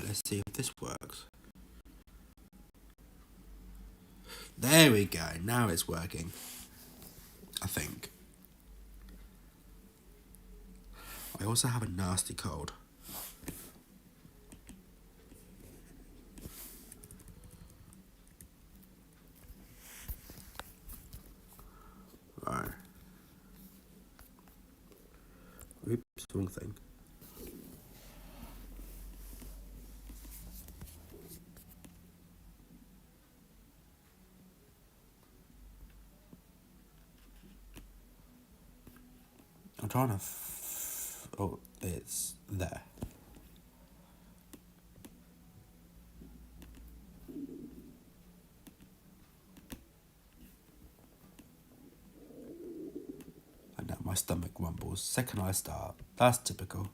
Right, let's see if this works. There we go. Now it's working. I think. I also have a nasty cold. Right. Oops, wrong thing. I'm trying to... oh, it's there. And now my stomach rumbles. Second I start. That's typical.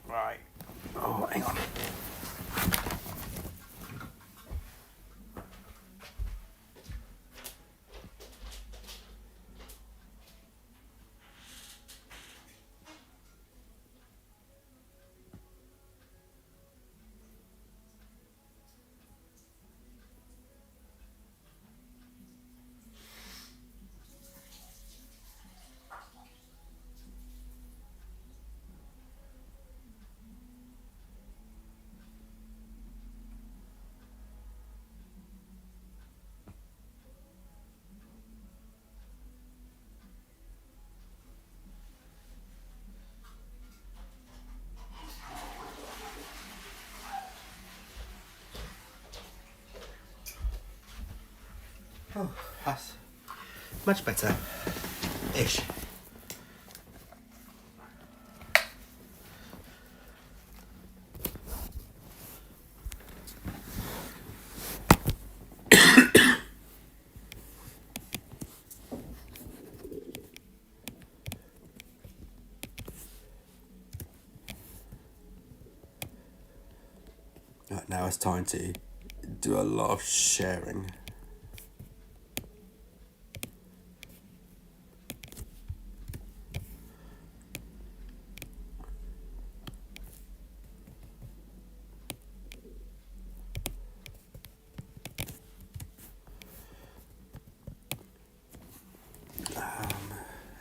Right. Oh, hang on. Oh, that's much better. Ish. Right, now it's time to do a lot of sharing.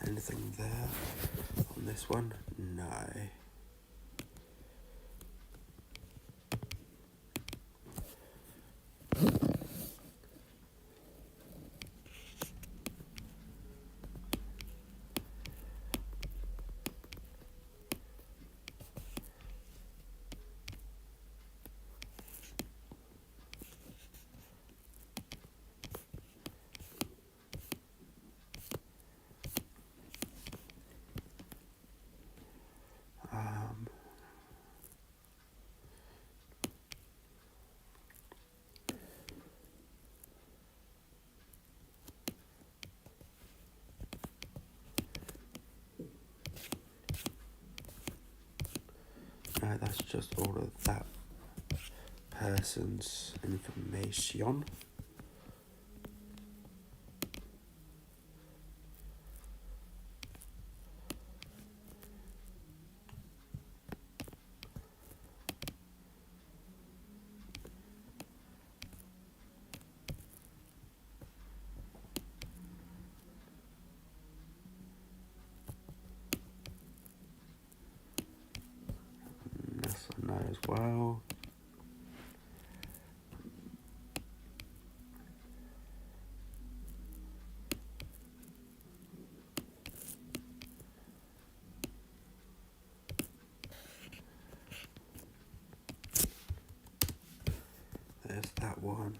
Anything there on this one? No. No, that's just all of that person's information. This I know as well. that one.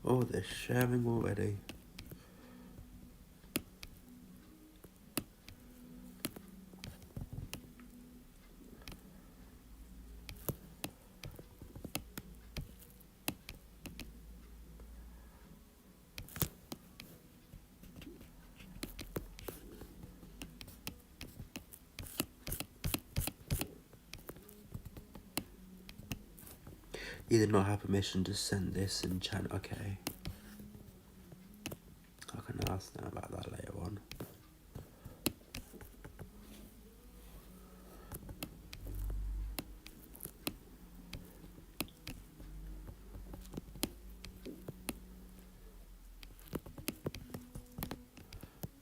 Oh, they're sharing already. You did not have permission to send this in chat. Okay. I can ask them about that later on.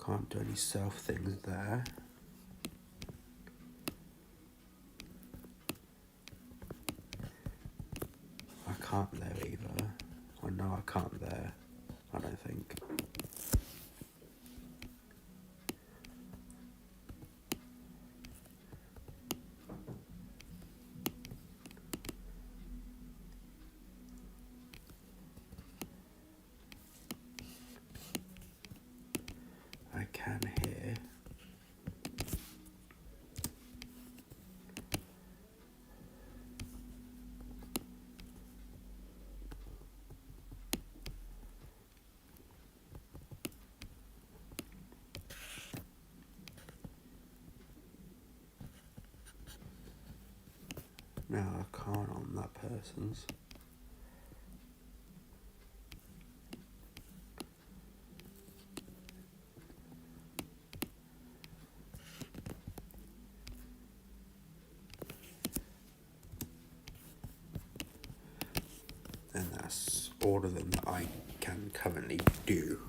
Can't do any self things there. I can't there either. Oh no, I can't there. I don't think. I can here. No, I can't on that person's. And that's all of them that I can currently do.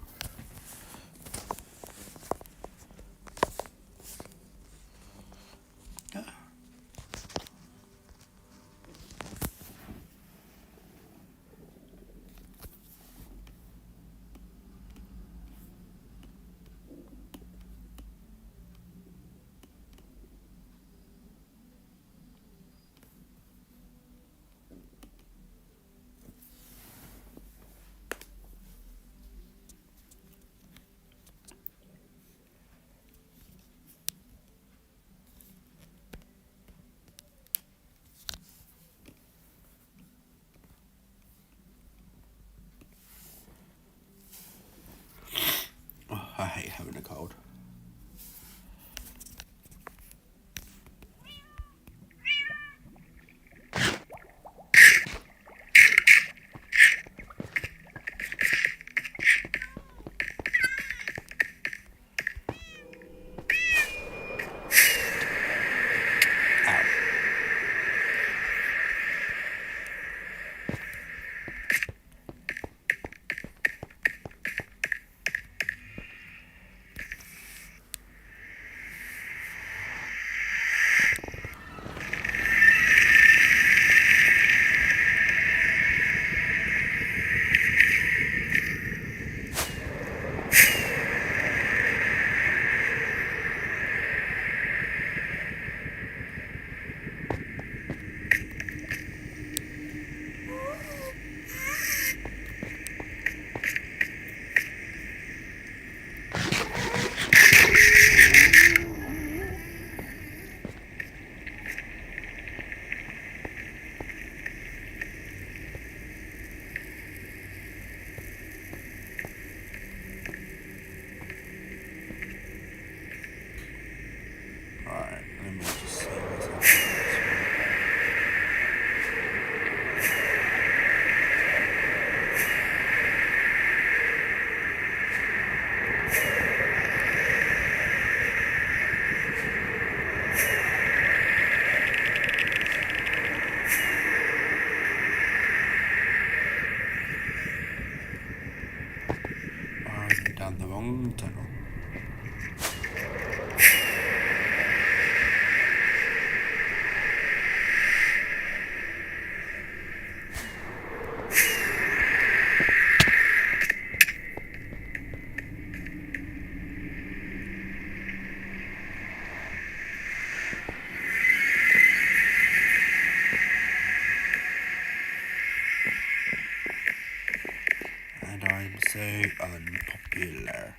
Oh, I hate having a cold. long tunnel. And I'm so unpopular.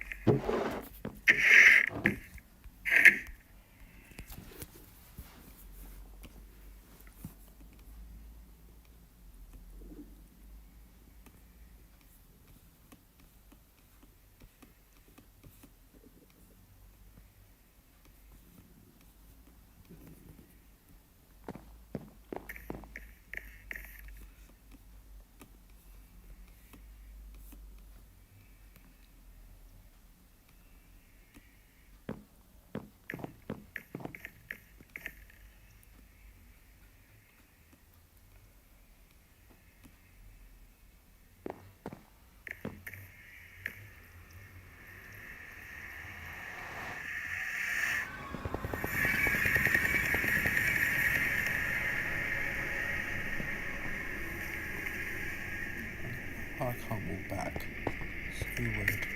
I can't walk back. So weird.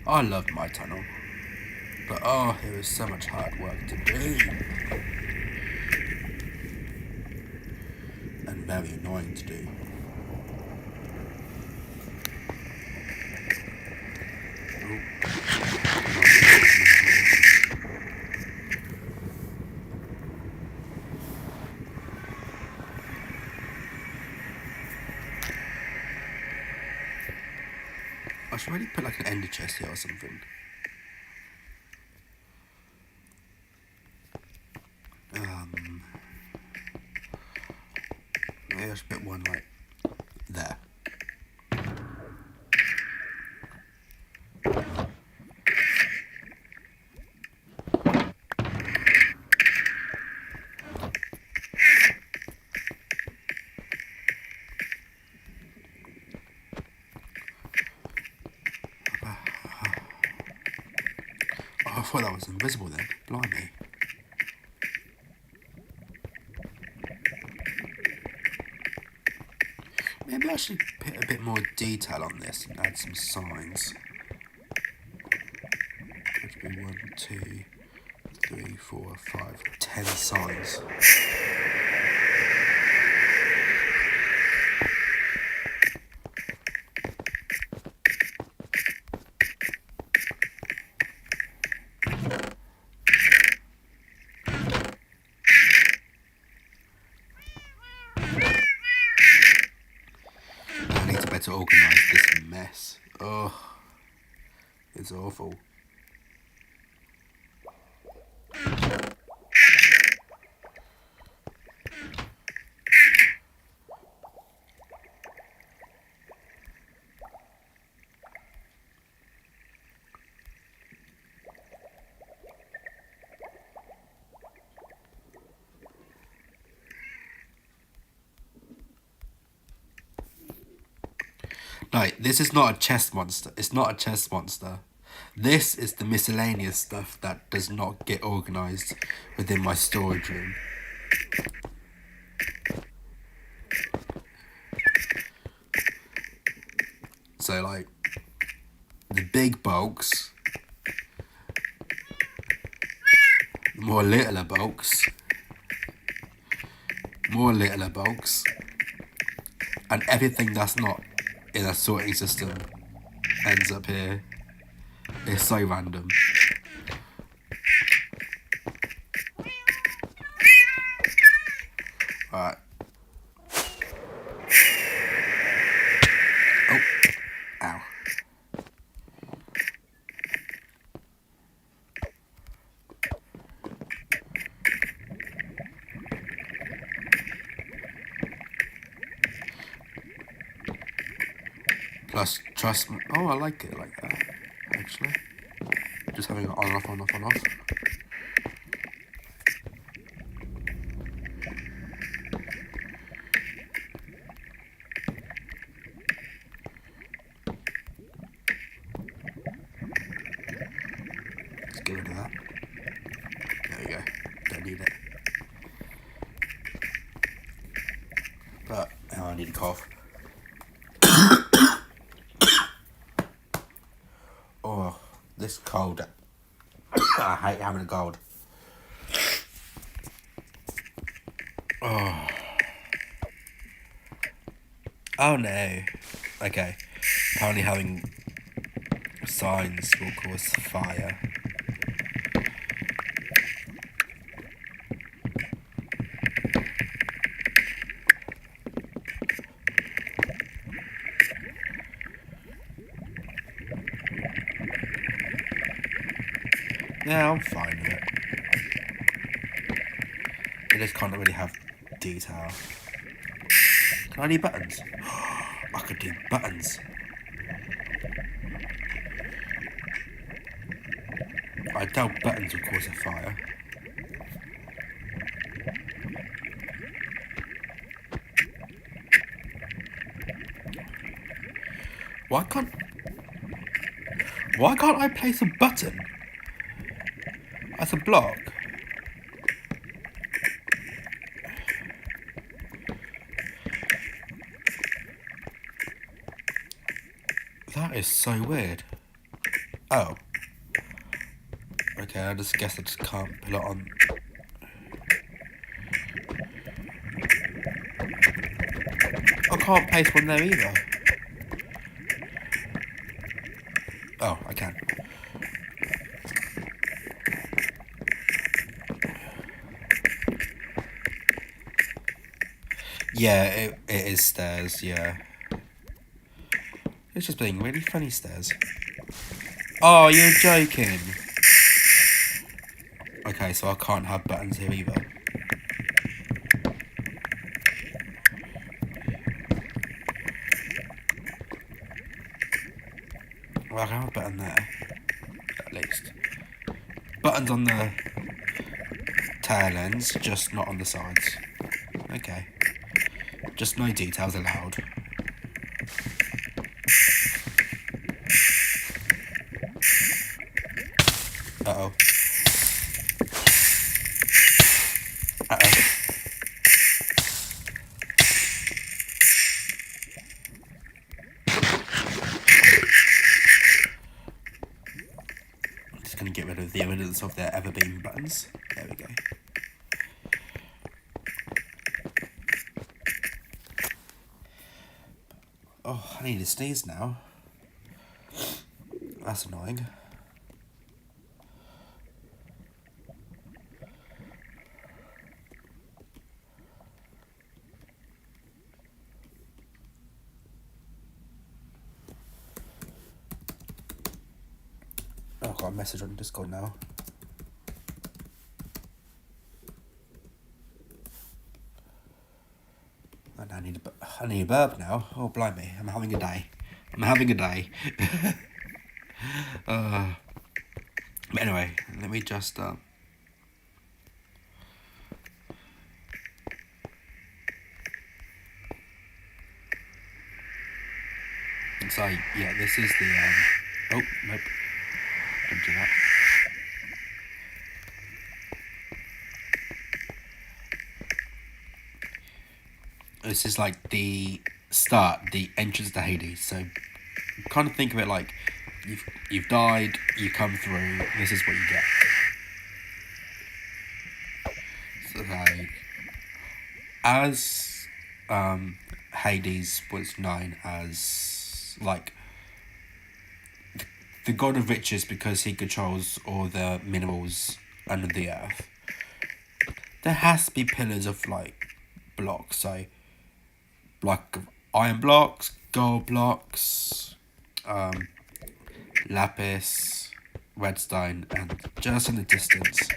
I loved my tunnel, but oh, it was so much hard work to do, and very annoying to do. I should really put like an ender chest here or something. Maybe I should put one like there. Oh, I thought that was invisible then. Blimey. Maybe I should put a bit more detail on this and add some signs. Which would be 1, 2, 3, 4, 5, 10 signs. to organise this mess. Ugh. It's awful. Like, this is not a chest monster. It's not a chest monster. This is the miscellaneous stuff that does not get organised within my storage room. So, like, the big bulks, more littler bulks, and everything that's not in a sorting system ends up here. It's so random. Alright. Oh. Ow. Plus, trust me. Oh, I like it like that, actually. Just having it on and off, on and off, on and off. Let's get rid of that. There we go. Don't need it. But now I need a cough. Oh, this cold. I hate having a cold. Oh. Oh no. Okay. Apparently having signs will cause fire. Yeah, I'm fine with it. I just can't really have detail. Can I do buttons? I could do buttons. I doubt buttons would cause a fire. Why can't I place a button as a block? That is so weird. Oh. Okay, I just guess I just can't put it on. I can't place one there either. Oh, I can. Yeah, it is stairs, yeah. It's just being really funny stairs. Oh, you're joking. Okay, so I can't have buttons here either. Well, I can have a button there, at least. Buttons on the tail ends, just not on the sides. Okay. Just no details allowed. Uh-oh. Uh-oh. I'm just going to get rid of the evidence of there ever being buttons. There we go. Oh, I need to sneeze now. That's annoying. Oh, I've got a message on Discord now. I need a burp now. Oh, blimey. I'm having a day. But anyway, let me just... So, yeah, this is the... Oh, nope. Don't do that. This is like the start, the entrance to Hades. So, kind of think of it like you've died, you come through, this is what you get. So, like, as Hades was known as, like, the god of riches because he controls all the minerals under the earth, there has to be pillars of, like, blocks. So, like, iron blocks, gold blocks, lapis, redstone, and just in the distance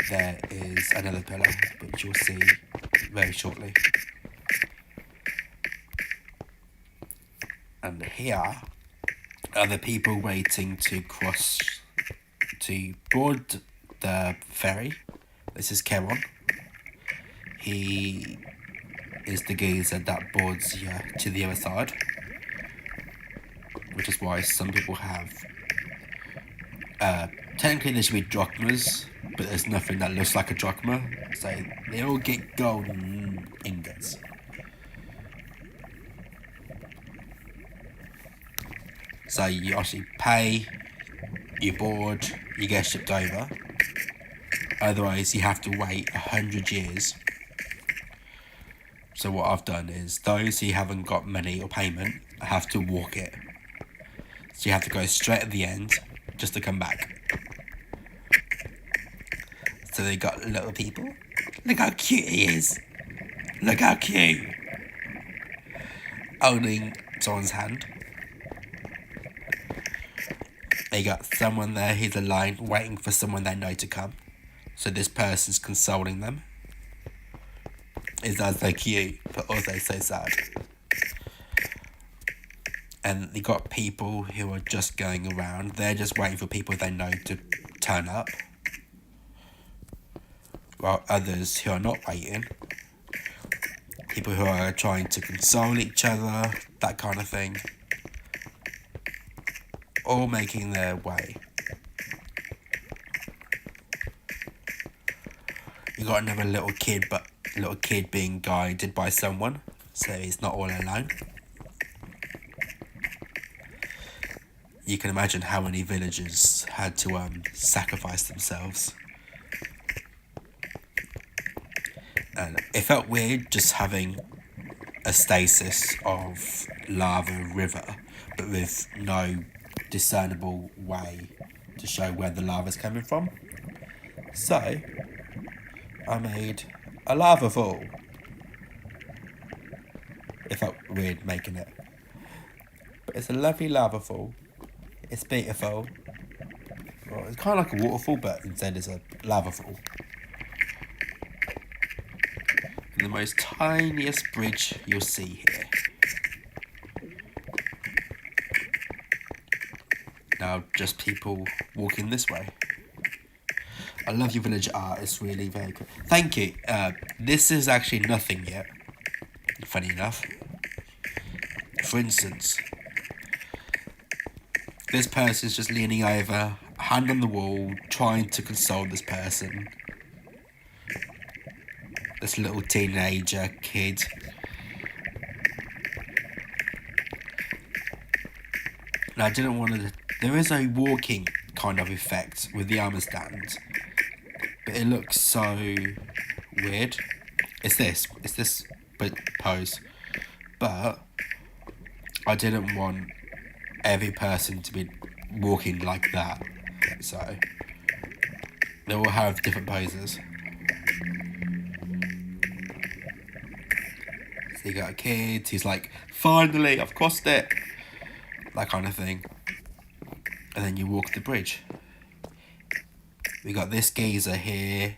there is another pillar, which you'll see very shortly. And here are the people waiting to board the ferry. This is Keron. He is the geezer that boards you to the other side, which is why some people have technically there should be drachmas, but there's nothing that looks like a drachma, so they all get golden ingots. So you actually pay, you board, you get shipped over. Otherwise you have to wait 100 years. So what I've done is those who haven't got money or payment have to walk it. So you have to go straight at the end just to come back. So they got little people. Look how cute he is. Look how cute. Holding someone's hand. They got someone there who's alone waiting for someone they know to come. So this person's consoling them. Is that so cute, but also so sad. And you got people who are just going around. They're just waiting for people they know to turn up. While others who are not waiting. People who are trying to console each other, that kind of thing. All making their way. You got another little kid, but little kid being guided by someone, so he's not all alone. You can imagine how many villagers had to sacrifice themselves. And it felt weird just having a stasis of lava river, but with no discernible way to show where the lava's coming from. So I made a lava fall. It felt weird making it, but it's a lovely lava fall. It's beautiful. Well, it's kind of like a waterfall, but instead it's a lava fall. And the most tiniest bridge you'll see here. Now just people walking this way. I love your village art, it's really very good. Thank you. This is actually nothing yet, funny enough. For instance, this person's just leaning over, hand on the wall, trying to console this person. This little teenager kid. And I didn't want to... There is a walking kind of effect with the armor stand. But it looks so weird. It's this pose. But I didn't want every person to be walking like that. So they all have different poses. So you got a kid who's like, finally, I've crossed it. That kind of thing. and then you walk the bridge. We got this geezer here.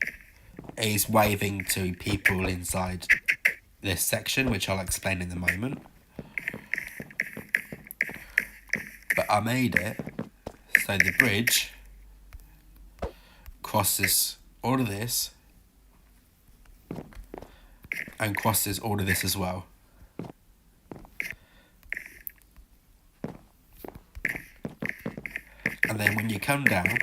He's waving to people inside this section, which I'll explain in a moment. But I made it so the bridge crosses all of this and crosses all of this as well. And then when you come down,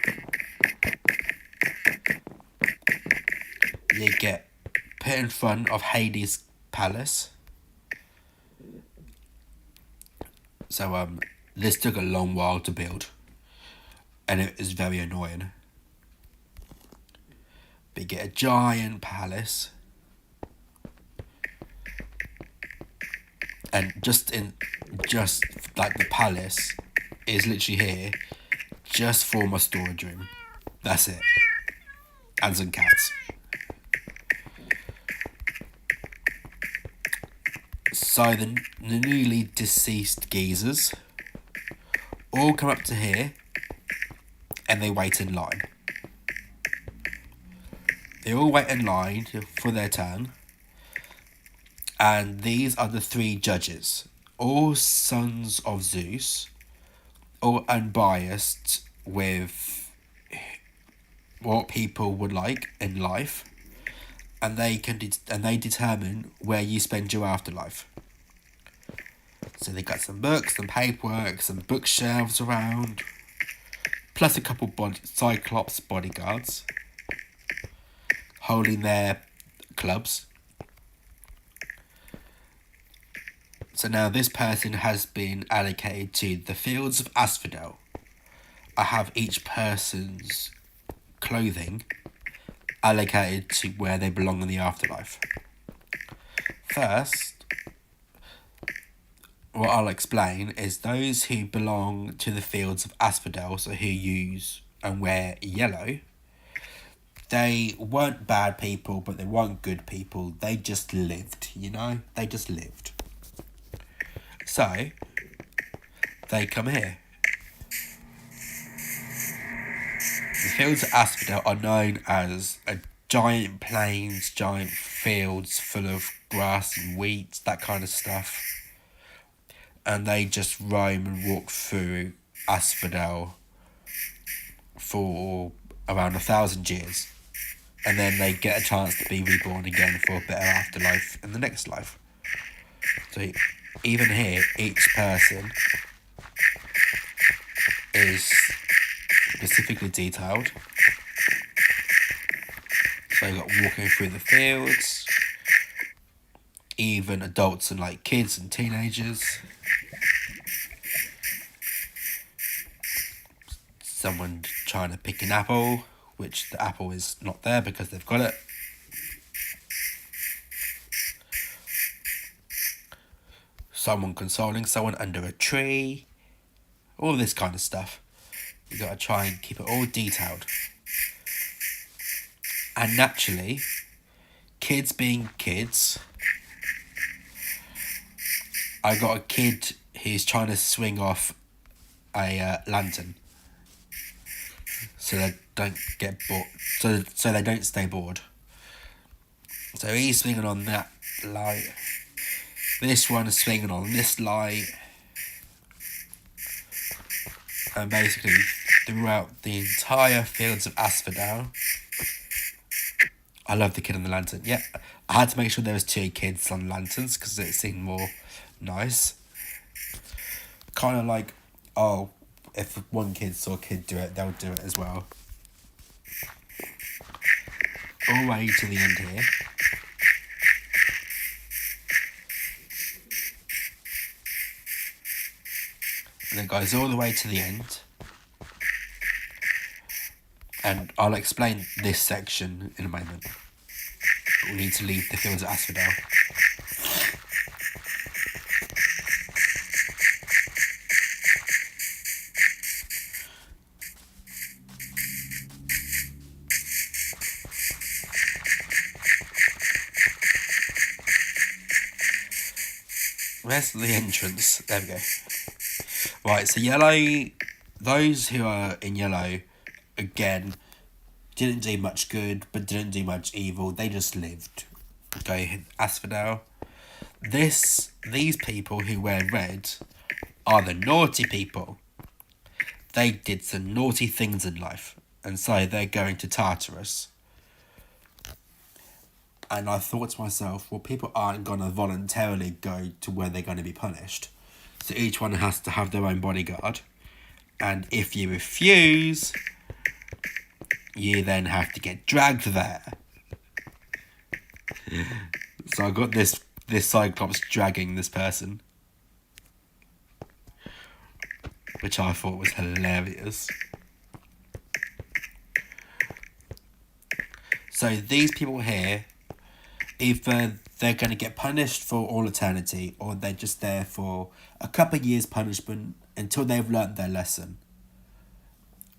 you get put in front of Hades' palace. So this took a long while to build, and it is very annoying. But you get a giant palace, and just like the palace is literally here, just for my storage room. That's it, and some cats. So the newly deceased geezers all come up to here and they wait in line. They all wait in line for their turn. And these are the 3 judges, all sons of Zeus, all unbiased with what people would like in life, and they determine where you spend your afterlife. So they got some books, some paperwork, some bookshelves around, plus a couple Cyclops bodyguards holding their clubs. So now this person has been allocated to the fields of Asphodel. I have each person's clothing allocated to where they belong in the afterlife. First, what I'll explain is those who belong to the fields of Asphodel, so who use and wear yellow, they weren't bad people, but they weren't good people. They just lived, They just lived. So, they come here. The fields of Asphodel are known as a giant plains, giant fields full of grass and wheat, that kind of stuff. And they just roam and walk through Asphodel for around 1,000 years. And then they get a chance to be reborn again for a better afterlife in the next life. So even here, each person is specifically detailed. So you got walking through the fields, even adults and like kids and teenagers. Someone trying to pick an apple, which the apple is not there because they've got it. Someone consoling someone under a tree. All this kind of stuff. You got to try and keep it all detailed. And naturally, kids being kids, I got a kid who's trying to swing off a lantern, so they don't get bored. So they don't stay bored. So he's swinging on that light. This one is swinging on this light. And basically, throughout the entire fields of Asphodel, I love the kid on the lantern. Yeah, I had to make sure there was 2 kids on lanterns because it seemed more nice. Kind of like, if one kid saw a kid do it, they'll do it as well. All the way to the end here. And it goes all the way to the end. And I'll explain this section in a moment. But we need to leave the fields of Asphodel. Where's the entrance? There we go. Right, so yellow those who are in yellow, again, didn't do much good, but didn't do much evil. They just lived. Okay, asphodel. These people who wear red are the naughty people. They did some naughty things in life, and so they're going to Tartarus. And I thought to myself, well, people aren't going to voluntarily go to where they're going to be punished. So each one has to have their own bodyguard. And if you refuse, you then have to get dragged there. So I got this Cyclops dragging this person, which I thought was hilarious. So these people here, either they're going to get punished for all eternity, or they're just there for a couple of years punishment until they've learnt their lesson.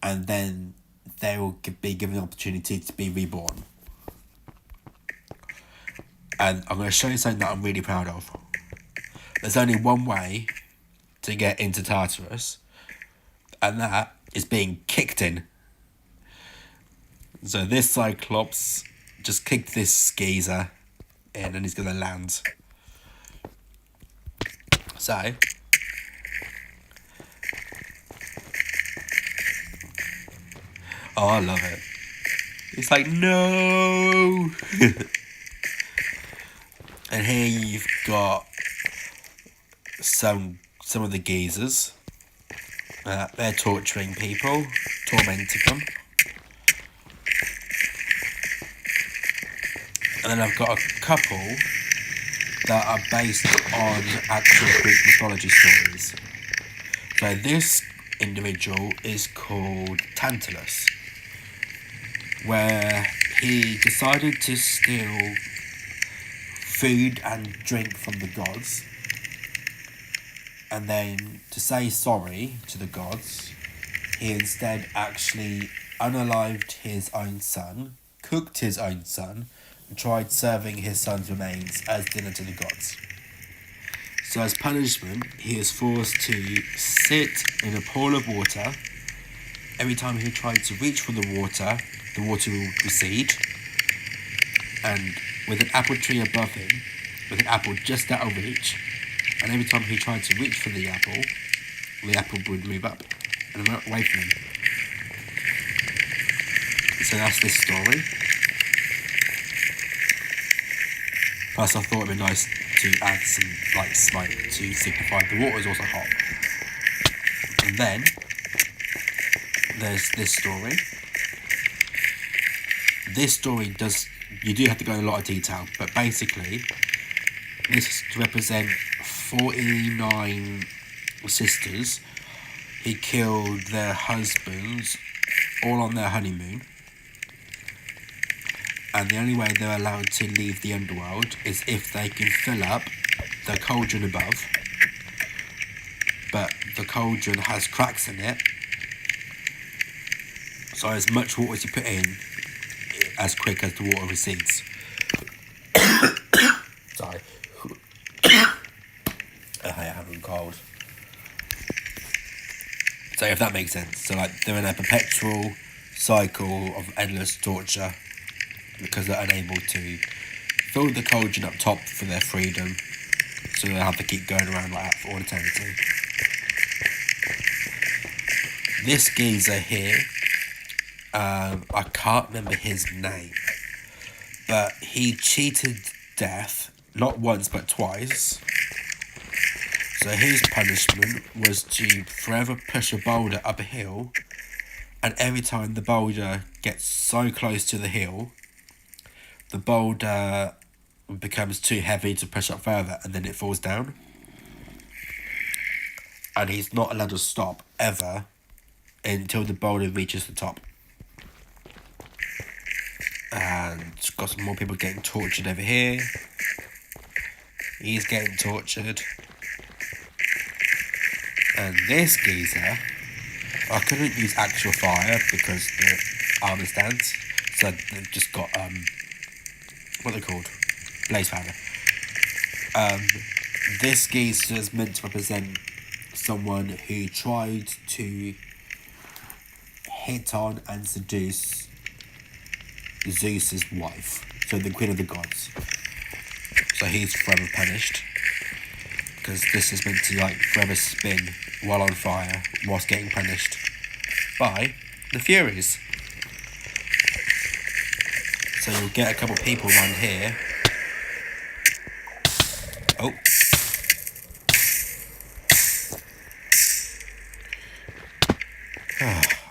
And then they will be given the opportunity to be reborn. And I'm going to show you something that I'm really proud of. There's only one way to get into Tartarus, and that is being kicked in. So this Cyclops just kicked this geezer in, and he's going to land. So, oh, I love it. It's like, no! And here you've got some of the geezers. They're torturing people, tormenting them. And then I've got a couple that are based on actual Greek mythology stories. So this individual is called Tantalus, where he decided to steal food and drink from the gods, and then to say sorry to the gods, he instead actually unalived his own son, cooked his own son, and tried serving his son's remains as dinner to the gods. So as punishment, he is forced to sit in a pool of water. Every time he tried to reach for the water will recede, and with an apple tree above him, with an apple just out of reach, and every time he tried to reach for the apple would move up and away from him. So that's this story. Plus I thought it'd be nice to add some smoke to signify the water is also hot. And then there's this story. This story you do have to go in a lot of detail, but basically this is to represent 49 sisters. He killed their husbands all on their honeymoon, and the only way they're allowed to leave the underworld is if they can fill up the cauldron above, but the cauldron has cracks in it, so as much water as you put in, as quick as the water recedes. Sorry. I haven't cold. So if that makes sense. So they're in a perpetual cycle of endless torture because they're unable to fill the cauldron up top for their freedom. So they have to keep going around like that for all eternity. This geezer here, I can't remember his name, but he cheated death not once but twice. So his punishment was to forever push a boulder up a hill, and every time the boulder gets so close to the hill, the boulder becomes too heavy to push up further, and then it falls down. And he's not allowed to stop ever until the boulder reaches the top. And got some more people getting tortured over here. He's getting tortured. And this geezer, I couldn't use actual fire because the armor stands, so they've just got what are they called? Blaze powder. This geezer is meant to represent someone who tried to hit on and seduce Zeus's wife, so the queen of the gods. So he's forever punished, because this is meant to like forever spin while on fire, whilst getting punished by the Furies. So you'll get a couple people around here. Oh.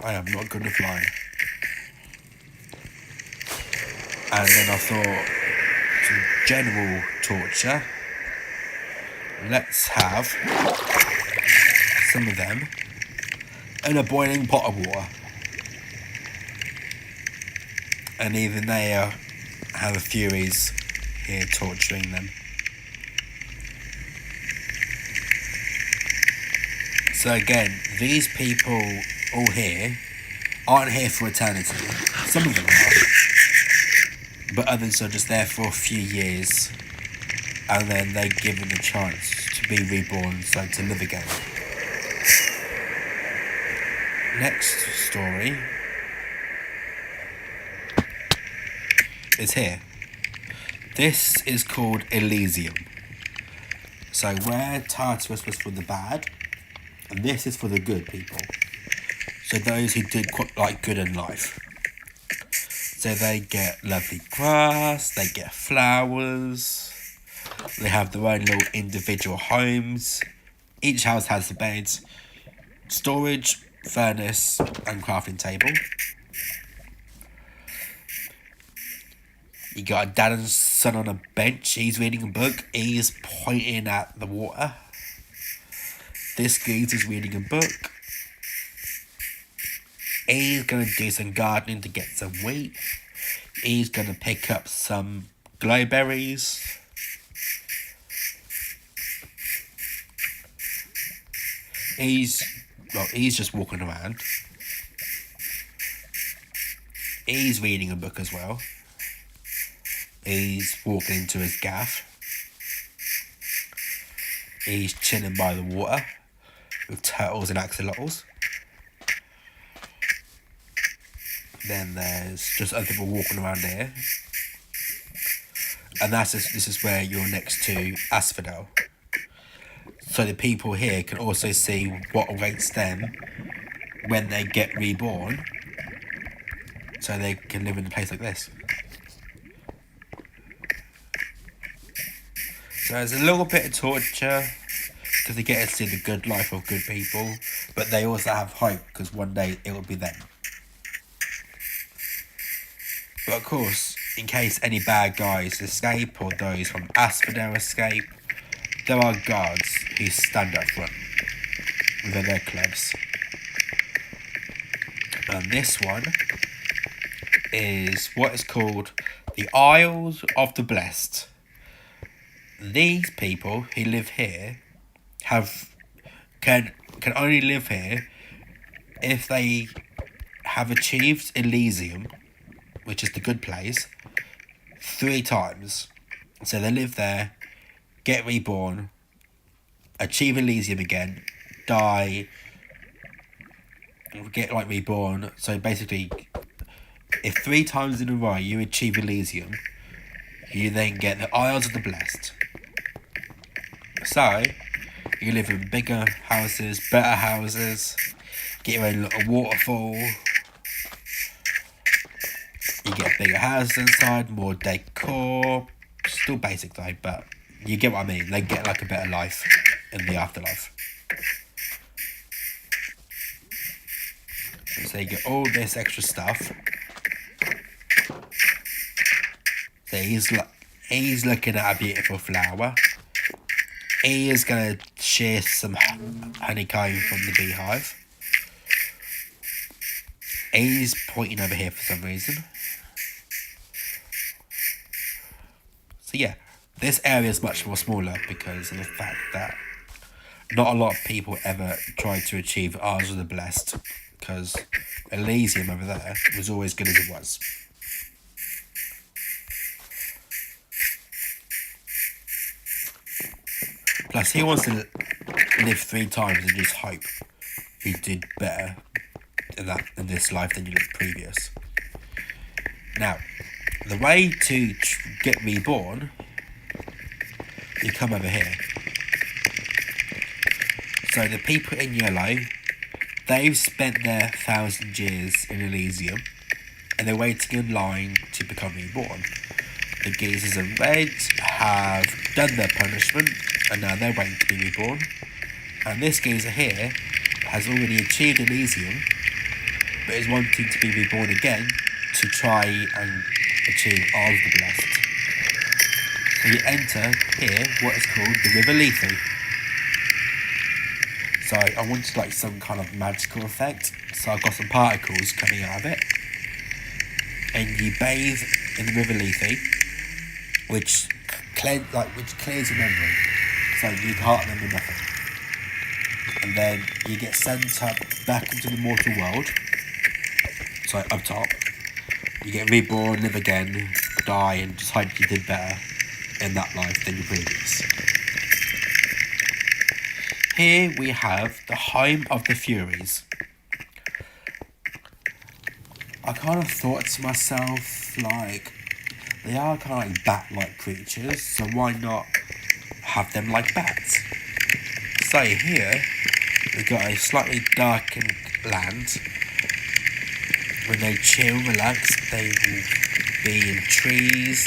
I am not good at flying. And then I thought, some general torture. Let's have some of them in a boiling pot of water. And even they have the Furies here torturing them. So again, these people all here aren't here for eternity. Some of them are, but others are just there for a few years, and then they're given a chance to be reborn, so to live again. Next story is here. This is called Elysium. So where Tartarus was for the bad, and this is for the good people. So those who did quite like good in life. So they get lovely grass, they get flowers, they have their own little individual homes. Each house has a bed, storage, furnace, and crafting table. You got a dad and son on a bench. He's reading a book. He's pointing at the water. This geezer's reading a book. He's going to do some gardening to get some wheat. He's going to pick up some glowberries. He's just walking around. He's reading a book as well. He's walking into his gaff. He's chilling by the water with turtles and axolotls. Then there's just other people walking around here. And this is where you're next to Asphodel. So the people here can also see what awaits them when they get reborn. So they can live in a place like this. So there's a little bit of torture because they get to see the good life of good people, but they also have hope because one day it will be them. But of course, in case any bad guys escape or those from Asphodel escape, there are guards who stand up front with their clubs. And this one is what is called the Isles of the Blessed. These people who live here can only live here if they have achieved Elysium, which is the good place, 3 times. So they live there, get reborn, achieve Elysium again, die, get reborn. So basically, if 3 times in a row you achieve Elysium, you then get the Isles of the Blessed. So you live in bigger houses, better houses, get your own little waterfall. You get bigger houses inside, more decor. Still basic though, but you get what I mean. They get a better life in the afterlife. So you get all this extra stuff. So he's looking at a beautiful flower. He is going to share some honeycomb from the beehive. He's pointing over here for some reason. So yeah, this area is much more smaller because of the fact that not a lot of people ever tried to achieve Isles of the Blessed, because Elysium over there was always good as it was. Plus, he wants to live 3 times and just hope he did better in this life than you did previous. Now, the way to get reborn, you come over here. So the people in yellow, they've spent their 1,000 years in Elysium, and they're waiting in line to become reborn. The geezers in red have done their punishment, and now they're waiting to be reborn. And this geezer here has already achieved Elysium, but is wanting to be reborn again to try and achieve all of the blessed. So you enter here what is called the River Lethe. So I wanted like some kind of magical effect, so I've got some particles coming out of it. And you bathe in the River Lethe, which clears your memory, so you can't remember nothing. And then you get sent up back into the mortal world. So up top, you get reborn, live again, die, and just hope you did better in that life than your previous. Here we have the home of the Furies. I kind of thought to myself, like, they are kind of like bat-like creatures, so why not have them like bats? So here, we've got a slightly darkened land. When they chill, relax, they will be in trees.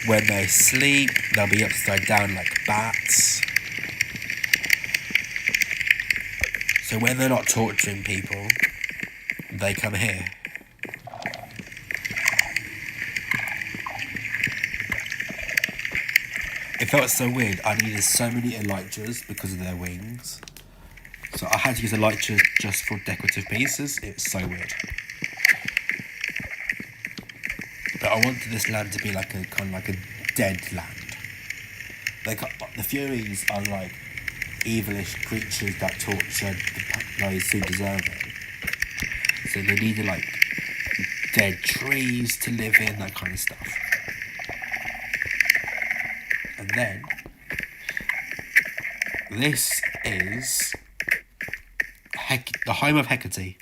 When they sleep, they'll be upside down like bats. So when they're not torturing people, they come here. It felt so weird. I needed so many elytras because of their wings. So I had to use elytras just for decorative pieces. It's so weird. But I wanted this land to be like a kind of like a dead land. The Furies are like evilish creatures that torture those who deserve it. So they needed like dead trees to live in, that kind of stuff. And then this is the home of Hecate.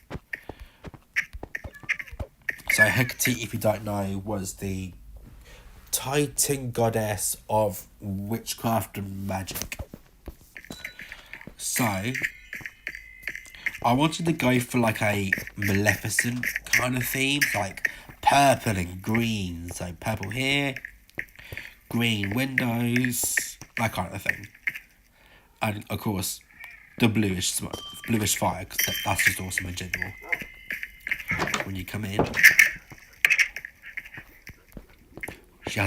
So Hecate, if you don't know, was the Titan goddess of witchcraft and magic. So I wanted to go for like a Maleficent kind of theme, like purple and green. So purple here, green windows, that kind of thing. And of course, the bluish fire, because that's just awesome in general. When you come in, she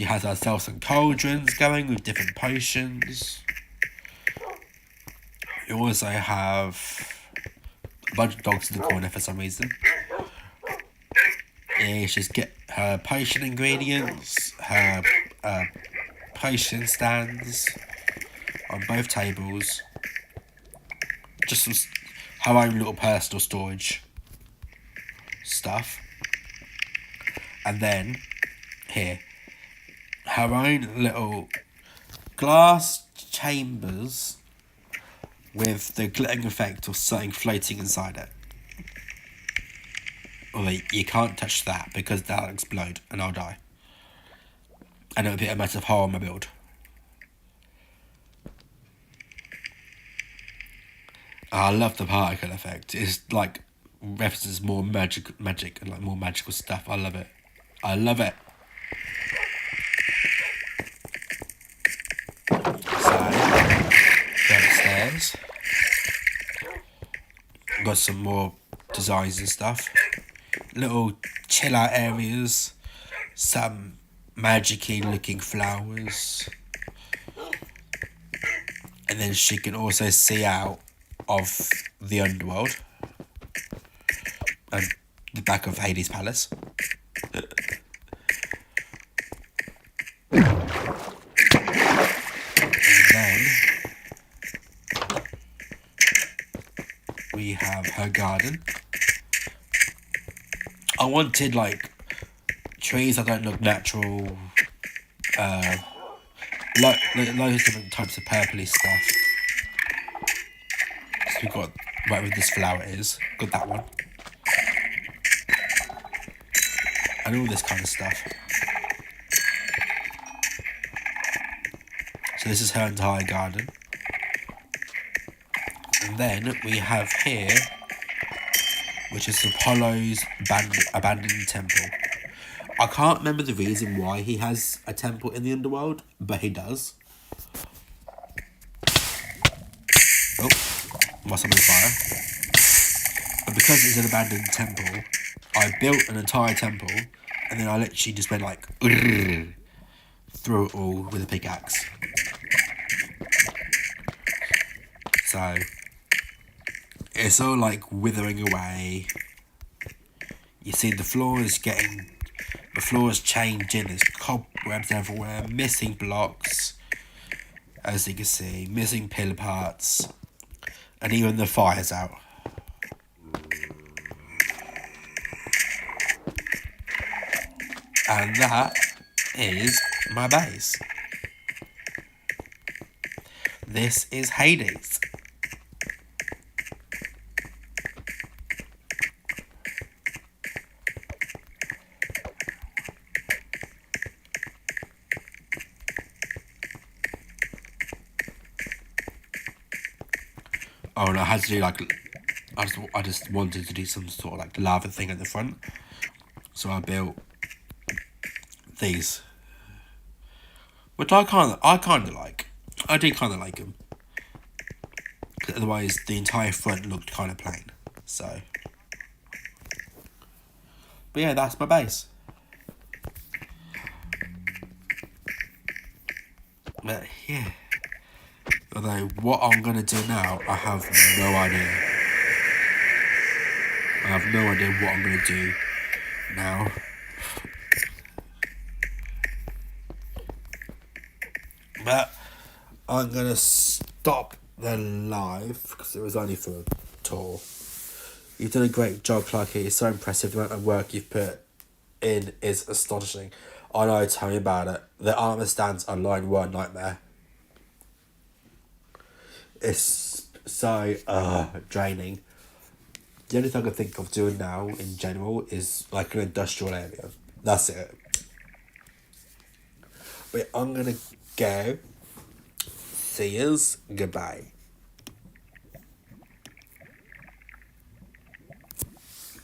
has herself some cauldrons going with different potions. You also have a bunch of dogs in the corner for some reason. Yeah, she's get her potion ingredients, her potion stands on both tables. Just some, her own little personal storage stuff. And then here, her own little glass chambers with the glittering effect of something floating inside it. Although you can't touch that because that'll explode and I'll die. And it'll be a massive hole in my build. I love the particle effect. It's like references more magic and like more magical stuff. I love it. I love it. So, downstairs. Got some more designs and stuff. Little chill out areas. Some magic-y looking flowers. And then she can also see out of the Underworld and the back of Hades' palace. And then we have her garden. I wanted like trees that don't look natural, loads of different types of purpley stuff. So we've got whatever this flower is. Got that one. And all this kind of stuff. So this is her entire garden. And then we have here, which is Apollo's abandoned temple. I can't remember the reason why he has a temple in the Underworld, but he does. Oh, my summon's fire. But because it's an abandoned temple, I built an entire temple, and then I literally just went like, through it all with a pickaxe. So, it's all like withering away. You see the floor is changing, there's cobwebs everywhere, missing blocks, as you can see, missing pillar parts, and even the fire's out. And that is my base. This is Hades. Oh, and I had to do like, I just wanted to do some sort of like lava thing at the front, so I built these, which I kind of like. I do kind of like them. Otherwise, the entire front looked kind of plain. So, but yeah, that's my base. But yeah. Although, what I'm going to do now, I have no idea. I have no idea what I'm going to do now. But I'm going to stop the live, because it was only for a tour. You've done a great job, Clarky. It's so impressive. The amount of work you've put in is astonishing. I know, tell me about it. The armor stands online were a nightmare. It's so draining. The only thing I can think of doing now in general is like an industrial area. That's it. But I'm gonna go. See yous. Goodbye.